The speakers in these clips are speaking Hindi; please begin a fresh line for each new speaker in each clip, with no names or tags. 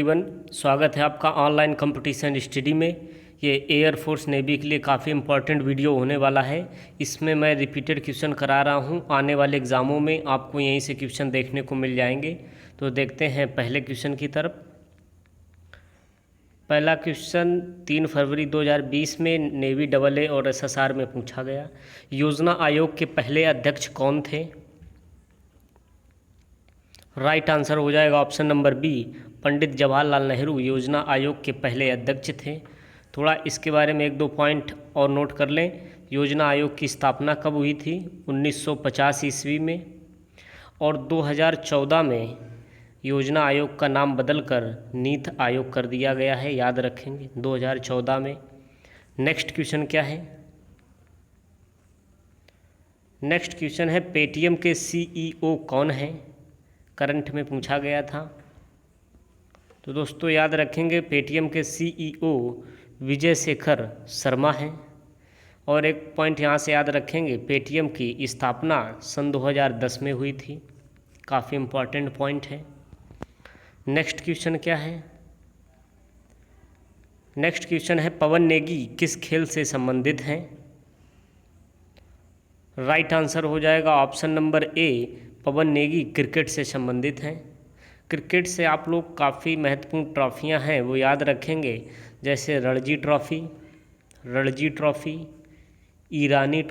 एवरीवन, स्वागत है आपका ऑनलाइन कंपटीशन स्टडी में। ये एयरफोर्स नेवी के लिए काफ़ी इम्पोर्टेंट वीडियो होने वाला है। इसमें मैं रिपीटेड क्वेश्चन करा रहा हूँ। आने वाले एग्ज़ामों में आपको यहीं से क्वेश्चन देखने को मिल जाएंगे। तो देखते हैं पहले क्वेश्चन की तरफ। पहला क्वेश्चन 3 फरवरी 2020 में नेवी AA और SSR में पूछा गया। योजना आयोग के पहले अध्यक्ष कौन थे? राइट आंसर हो जाएगा option number B, Pandit Jawaharlal Nehru योजना आयोग के पहले अध्यक्ष थे। थोड़ा इसके बारे में एक दो पॉइंट और नोट कर लें। योजना आयोग की स्थापना कब हुई थी? 1950 ईस्वी में। और 2014 में योजना आयोग का नाम बदलकर नीति आयोग कर दिया गया है, याद रखेंगे 2014 में। नेक्स्ट क्वेश्चन क्या है? नेक्स्ट क्वेश्चन है पेटीएम के CEO कौन हैं? करंट में पूछा गया था। तो दोस्तों याद रखेंगे पेटीएम के CEO विजय शेखर शर्मा हैं। और एक पॉइंट यहाँ से याद रखेंगे, पेटीएम की स्थापना सन 2010 में हुई थी। काफ़ी इम्पॉर्टेंट पॉइंट है। नेक्स्ट क्वेश्चन क्या है? नेक्स्ट क्वेश्चन है पवन नेगी किस खेल से संबंधित हैं? राइट आंसर हो जाएगा option number A, Pawan Negi cricket से संबंधित हैं। क्रिकेट से आप लोग काफ़ी महत्वपूर्ण ट्रॉफियां हैं वो याद रखेंगे, जैसे रणजी ट्रॉफ़ी, ईरानी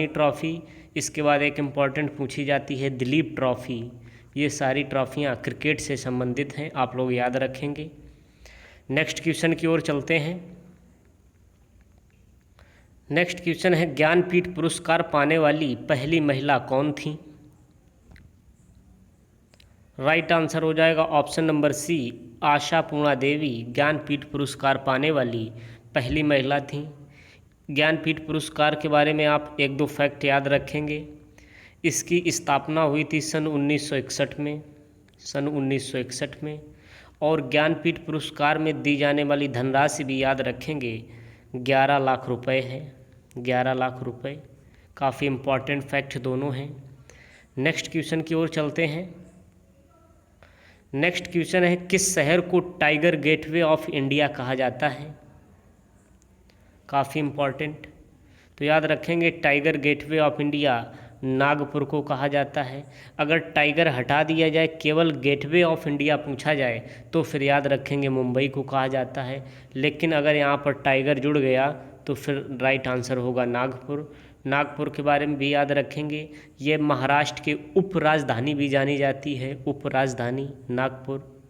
ट्रॉफ़ी। इसके बाद एक इम्पॉर्टेंट पूछी जाती है दिलीप ट्रॉफ़ी। ये सारी ट्रॉफियां क्रिकेट से संबंधित हैं, आप लोग याद रखेंगे। नेक्स्ट क्वेश्चन की ओर चलते हैं। नेक्स्ट क्वेश्चन है ज्ञानपीठ पुरस्कार पाने वाली पहली महिला कौन थी? राइट आंसर हो जाएगा ऑप्शन नंबर सी, आशा पूर्णा देवी ज्ञानपीठ पुरस्कार पाने वाली पहली महिला थी। ज्ञानपीठ पुरस्कार के बारे में आप एक दो फैक्ट याद रखेंगे। इसकी स्थापना हुई थी सन 1961 में। और ज्ञानपीठ पुरस्कार में दी जाने वाली धनराशि भी याद रखेंगे, 11 लाख रुपए है। 11 लाख रुपए काफ़ी इम्पॉर्टेंट फैक्ट दोनों हैं। नेक्स्ट क्वेश्चन की ओर चलते हैं। नेक्स्ट क्वेश्चन है किस शहर को टाइगर गेटवे ऑफ इंडिया कहा जाता है? काफ़ी इम्पॉर्टेंट। तो याद रखेंगे tiger gateway of India Nagpur को कहा जाता है। अगर टाइगर हटा दिया जाए, केवल गेटवे ऑफ इंडिया पूछा जाए तो फिर याद रखेंगे मुंबई को कहा जाता है। लेकिन अगर यहाँ पर टाइगर जुड़ गया तो फिर राइट आंसर होगा नागपुर। नागपुर के बारे में भी याद रखेंगे, ये महाराष्ट्र की उप राजधानी भी जानी जाती है, उप राजधानी नागपुर।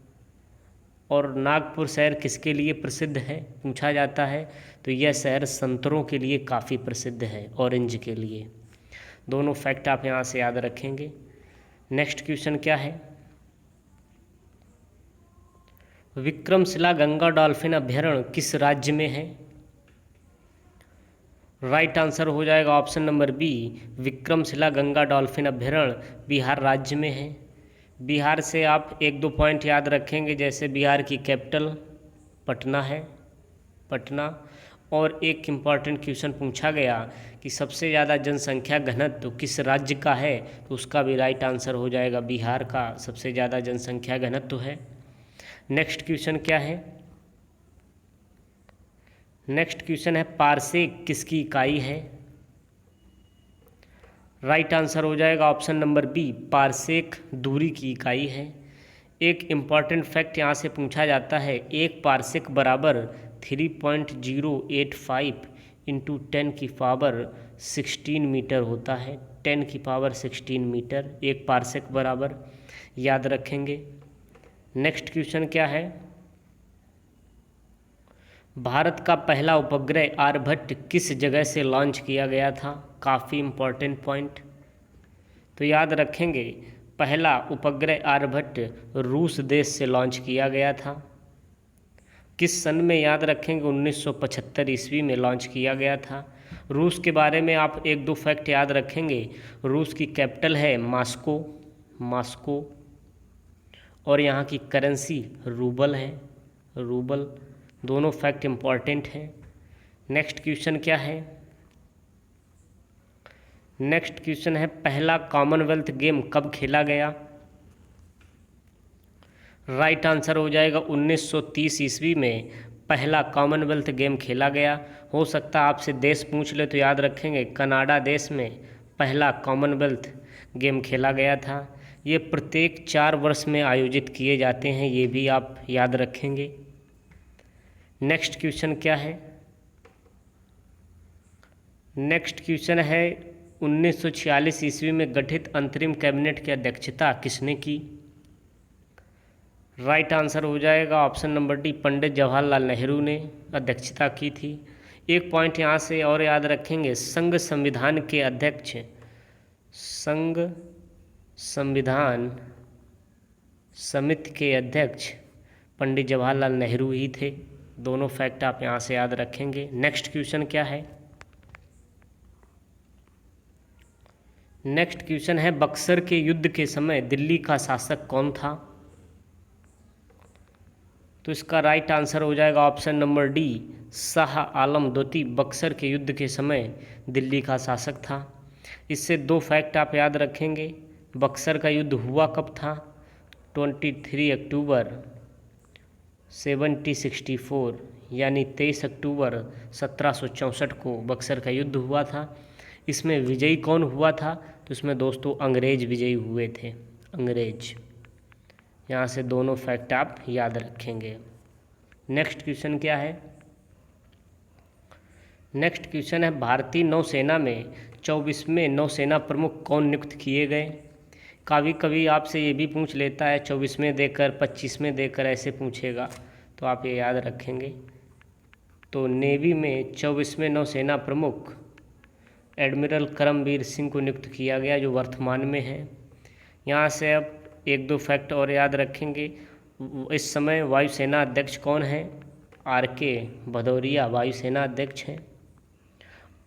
और नागपुर शहर किसके लिए प्रसिद्ध है पूछा जाता है, तो यह शहर संतरों के लिए काफ़ी प्रसिद्ध है, ऑरेंज के लिए। दोनों फैक्ट आप यहाँ से याद रखेंगे। नेक्स्ट क्वेश्चन क्या है? विक्रमशिला गंगा डॉल्फिन अभयारण्य किस राज्य में है? राइट आंसर हो जाएगा option number B, Vikramshila Ganga dolphin अभयारण्य बिहार राज्य में है। बिहार से आप एक दो पॉइंट याद रखेंगे, जैसे बिहार की कैपिटल पटना है, पटना। और एक इम्पॉर्टेंट क्वेश्चन पूछा गया कि सबसे ज़्यादा जनसंख्या घनत्व किस राज्य का है, तो उसका भी राइट आंसर हो जाएगा बिहार का सबसे ज़्यादा जनसंख्या घनत्व है। नेक्स्ट क्वेश्चन क्या है? नेक्स्ट क्वेश्चन है पारसेक किसकी इकाई है? राइट आंसर हो जाएगा ऑप्शन नंबर बी, पारसेक दूरी की इकाई है। एक इम्पॉर्टेंट फैक्ट यहाँ से पूछा जाता है, एक पारसेक बराबर 3.085 इंटू 10 की पावर 16 मीटर होता है। 10 की पावर 16 मीटर एक पारसेक बराबर, याद रखेंगे। नेक्स्ट क्वेश्चन क्या है? भारत का पहला उपग्रह आर्यभट्ट किस जगह से लॉन्च किया गया था? काफ़ी इम्पॉर्टेंट पॉइंट। तो याद रखेंगे पहला उपग्रह आर्यभट्ट रूस देश से लॉन्च किया गया था। किस सन में? याद रखेंगे 1975 ईस्वी में लॉन्च किया गया था। रूस के बारे में आप एक दो फैक्ट याद रखेंगे, रूस की कैपिटल है मॉस्को। और यहाँ की करेंसी रूबल है, रूबल। दोनों फैक्ट इम्पॉर्टेंट हैं। नेक्स्ट क्वेश्चन क्या है? नेक्स्ट क्वेश्चन है पहला कॉमनवेल्थ गेम कब खेला गया? राइट आंसर हो जाएगा 1930 ईस्वी में पहला कॉमनवेल्थ गेम खेला गया। हो सकता है आपसे देश पूछ ले तो याद रखेंगे कनाडा देश में पहला कॉमनवेल्थ गेम खेला गया था। ये प्रत्येक 4 वर्ष में आयोजित किए जाते हैं, ये भी आप याद रखेंगे। नेक्स्ट क्वेश्चन क्या है? नेक्स्ट क्वेश्चन है 1946 ईस्वी में गठित अंतरिम कैबिनेट की अध्यक्षता किसने की? राइट आंसर हो जाएगा option number D, Pandit Jawaharlal Nehru ने अध्यक्षता की थी। एक पॉइंट यहाँ से और याद रखेंगे, संघ संविधान के अध्यक्ष, संघ संविधान समिति के अध्यक्ष पंडित जवाहरलाल नेहरू ही थे। दोनों फैक्ट आप यहाँ से याद रखेंगे। नेक्स्ट क्वेश्चन क्या है? नेक्स्ट क्वेश्चन है बक्सर के युद्ध के समय दिल्ली का शासक कौन था? तो इसका राइट आंसर हो जाएगा option number D, Shah Alam द्वितीय बक्सर के युद्ध के समय दिल्ली का शासक था। इससे 2 फैक्ट आप याद रखेंगे। बक्सर का युद्ध हुआ कब था? 23 अक्टूबर 1764 यानी 23 अक्टूबर 1764 को बक्सर का युद्ध हुआ था। इसमें विजयी कौन हुआ था? तो इसमें दोस्तों अंग्रेज विजयी हुए थे, अंग्रेज। यहाँ से दोनों फैक्ट आप याद रखेंगे। नेक्स्ट क्वेश्चन क्या है? नेक्स्ट क्वेश्चन है भारतीय नौसेना में 24वें नौसेना प्रमुख कौन नियुक्त किए गए? कभी कभी आपसे ये भी पूछ लेता है 24वें देकर 25वें देकर ऐसे पूछेगा, तो आप ये याद रखेंगे। तो नेवी में 24वें नौसेना प्रमुख एडमिरल करमबीर सिंह को नियुक्त किया गया, जो वर्तमान में है। यहाँ से अब 1-2 फैक्ट और याद रखेंगे। इस समय वायुसेना अध्यक्ष कौन है? RK भदौरिया वायुसेना अध्यक्ष हैं।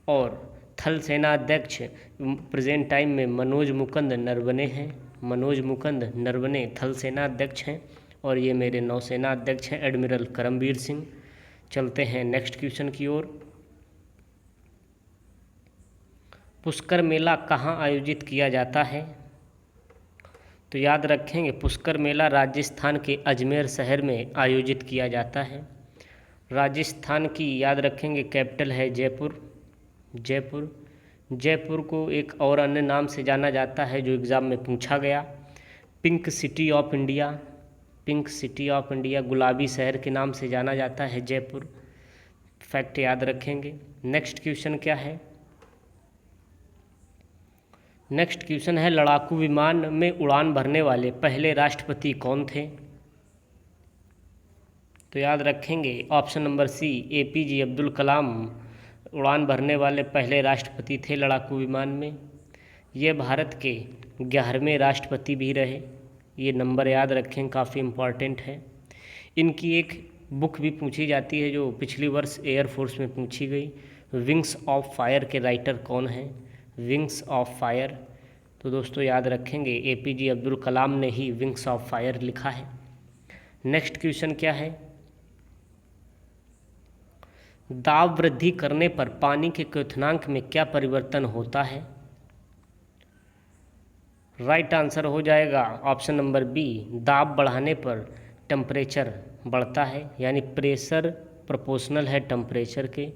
और थल सेना अध्यक्ष प्रेजेंट टाइम में मनोज मुकुंद नरवणे हैं। मनोज मुकुंद नरवणे थल सेना अध्यक्ष हैं। और ये मेरे नौसेना अध्यक्ष हैं एडमिरल करमबीर सिंह। चलते हैं नेक्स्ट क्वेश्चन की ओर। पुष्कर मेला कहाँ आयोजित किया जाता है? तो याद रखेंगे पुष्कर मेला राजस्थान के अजमेर शहर में आयोजित किया जाता है। राजस्थान की याद रखेंगे कैपिटल है जयपुर। जयपुर को एक और अन्य नाम से जाना जाता है जो एग्ज़ाम में पूछा गया, pink city of India. Pink city of India, गुलाबी शहर के नाम से जाना जाता है जयपुर। फैक्ट याद रखेंगे। नेक्स्ट क्वेश्चन क्या है? नेक्स्ट क्वेश्चन है लड़ाकू विमान में उड़ान भरने वाले पहले राष्ट्रपति कौन थे? तो याद रखेंगे option number C, APJ Abdul Kalam उड़ान भरने वाले पहले राष्ट्रपति थे लड़ाकू विमान में। ये भारत के 11वें राष्ट्रपति भी रहे। ये नंबर याद रखें, काफ़ी इम्पॉर्टेंट है। इनकी एक बुक भी पूछी जाती है जो पिछली वर्ष एयरफोर्स में पूछी गई। विंग्स ऑफ फायर के राइटर कौन हैं? Wings of fire. तो दोस्तों याद रखेंगे APJ अब्दुल कलाम ने ही विंग्स ऑफ फायर लिखा है। नेक्स्ट क्वेश्चन क्या है? दाब वृद्धि करने पर पानी के क्वथनांक में क्या परिवर्तन होता है? राइट आंसर हो जाएगा ऑप्शन नंबर बी, दाब बढ़ाने पर टेम्परेचर बढ़ता है, यानी प्रेशर प्रोपोर्शनल है टेम्परेचर के।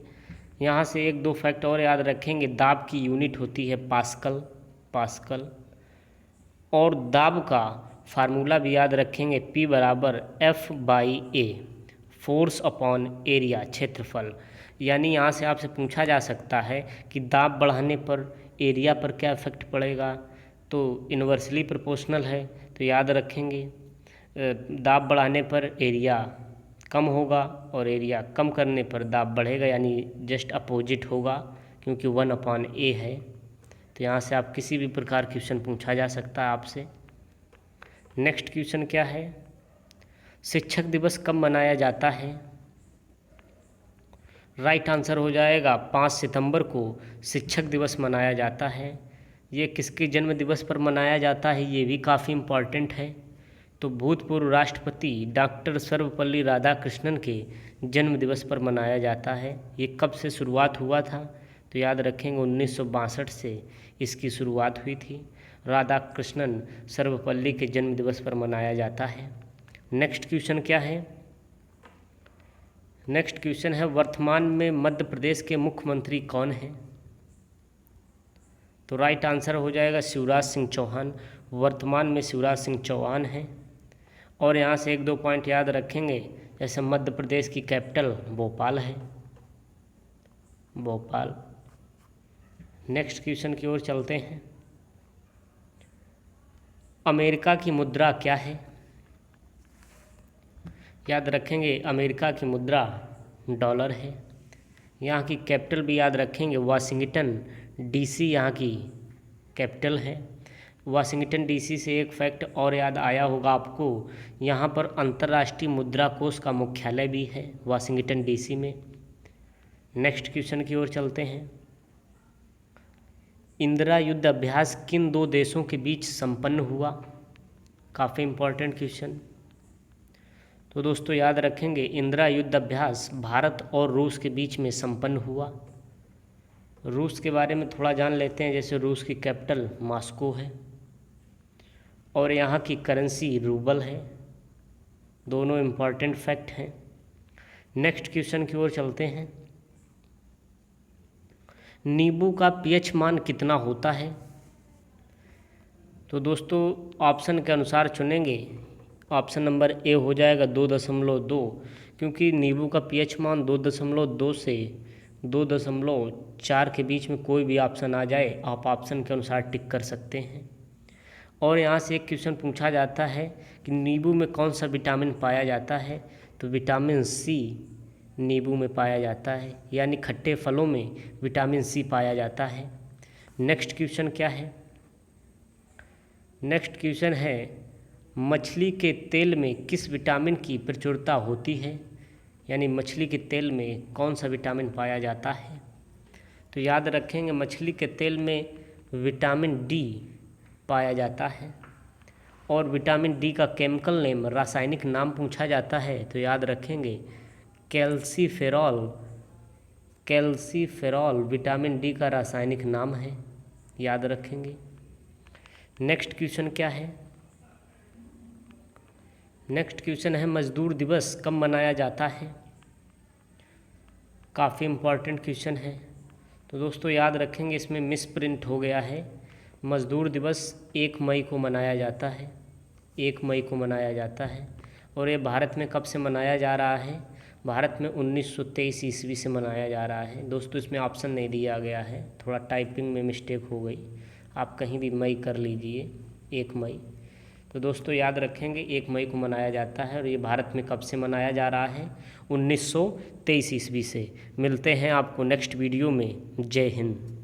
यहाँ से 1-2 फैक्ट और याद रखेंगे। दाब की यूनिट होती है पास्कल। और दाब का फार्मूला भी याद रखेंगे, P बराबर F/A, फोर्स अपॉन एरिया, क्षेत्रफल। यानी यहाँ से आपसे पूछा जा सकता है कि दाब बढ़ाने पर एरिया पर क्या इफेक्ट पड़ेगा, तो इन्वर्सली प्रोपोर्शनल है। तो याद रखेंगे दाब बढ़ाने पर एरिया कम होगा और एरिया कम करने पर दाब बढ़ेगा, यानी जस्ट अपोजिट होगा, क्योंकि 1/A है। तो यहाँ से आप किसी भी प्रकार क्वेश्चन पूछा जा सकता है आपसे। नेक्स्ट क्वेश्चन क्या है? शिक्षक दिवस कब मनाया जाता है? राइट आंसर हो जाएगा 5 सितंबर को शिक्षक दिवस मनाया जाता है। ये किसके जन्म दिवस पर मनाया जाता है, ये भी काफ़ी इम्पॉर्टेंट है। तो भूतपूर्व राष्ट्रपति डॉक्टर सर्वपल्ली राधाकृष्णन के जन्म दिवस पर मनाया जाता है। ये कब से शुरुआत हुआ था? तो याद रखेंगे 1962 से इसकी शुरुआत हुई थी। राधाकृष्णन सर्वपल्ली के जन्म दिवस पर मनाया जाता है। नेक्स्ट क्वेश्चन क्या है? नेक्स्ट क्वेश्चन है वर्तमान में मध्य प्रदेश के मुख्यमंत्री कौन हैं? तो राइट आंसर हो जाएगा शिवराज सिंह चौहान। वर्तमान में शिवराज सिंह चौहान हैं। और यहाँ से 1-2 पॉइंट याद रखेंगे, जैसे मध्य प्रदेश की कैपिटल भोपाल है, भोपाल। नेक्स्ट क्वेश्चन की ओर चलते हैं। अमेरिका की मुद्रा क्या है? याद रखेंगे अमेरिका की मुद्रा डॉलर है। यहाँ की कैपिटल भी याद रखेंगे, वाशिंगटन डीसी यहाँ की कैपिटल है। वाशिंगटन डीसी से एक फैक्ट और याद आया होगा आपको, यहाँ पर अंतर्राष्ट्रीय मुद्रा कोष का मुख्यालय भी है वाशिंगटन डीसी में। नेक्स्ट क्वेश्चन की ओर चलते हैं। इंदिरा युद्ध अभ्यास किन 2 देशों के बीच संपन्न हुआ? काफ़ी इम्पोर्टेंट क्वेश्चन। तो दोस्तों याद रखेंगे इंदिरा युद्ध अभ्यास भारत और रूस के बीच में संपन्न हुआ। रूस के बारे में थोड़ा जान लेते हैं, जैसे रूस की कैपिटल मॉस्को है और यहाँ की करेंसी रूबल है। दोनों इम्पॉर्टेंट फैक्ट हैं। नेक्स्ट क्वेश्चन की ओर चलते हैं। नींबू का पीएच मान कितना होता है? तो दोस्तों ऑप्शन के अनुसार चुनेंगे। ऑप्शन नंबर ए हो जाएगा 2.2, क्योंकि नींबू का पीएच मान 2.2 से 2.4 के बीच में कोई भी ऑप्शन आ जाए, आप ऑप्शन के अनुसार टिक कर सकते हैं। और यहाँ से एक क्वेश्चन पूछा जाता है कि नींबू में कौन सा विटामिन पाया जाता है? तो विटामिन सी नींबू में पाया जाता है, यानी खट्टे फलों में विटामिन सी पाया जाता है। नेक्स्ट क्वेश्चन क्या है? नेक्स्ट क्वेश्चन है मछली के तेल में किस विटामिन की प्रचुरता होती है? यानी मछली के तेल में कौन सा विटामिन पाया जाता है? तो याद रखेंगे मछली के तेल में विटामिन डी पाया जाता है। और विटामिन डी का केमिकल नेम, रासायनिक नाम पूछा जाता है तो याद रखेंगे कैल्सीफेरॉल। कैल्सीफेरॉल विटामिन डी का रासायनिक नाम है, याद रखेंगे। नेक्स्ट क्वेश्चन क्या है? नेक्स्ट क्वेश्चन है मजदूर दिवस कब मनाया जाता है? काफ़ी इम्पॉर्टेंट क्वेश्चन है। तो दोस्तों याद रखेंगे इसमें मिस प्रिंट हो गया है। मजदूर दिवस 1 मई को मनाया जाता है, 1 मई को मनाया जाता है। और ये भारत में कब से मनाया जा रहा है? भारत में 1923 ईस्वी से मनाया जा रहा है। दोस्तों इसमें ऑप्शन नहीं दिया गया है, थोड़ा टाइपिंग में मिस्टेक हो गई, आप कहीं भी मई कर लीजिए, 1 मई। तो दोस्तों याद रखेंगे 1 मई को मनाया जाता है। और ये भारत में कब से मनाया जा रहा है? 1923 ईस्वी से। मिलते हैं आपको नेक्स्ट वीडियो में। जय हिंद।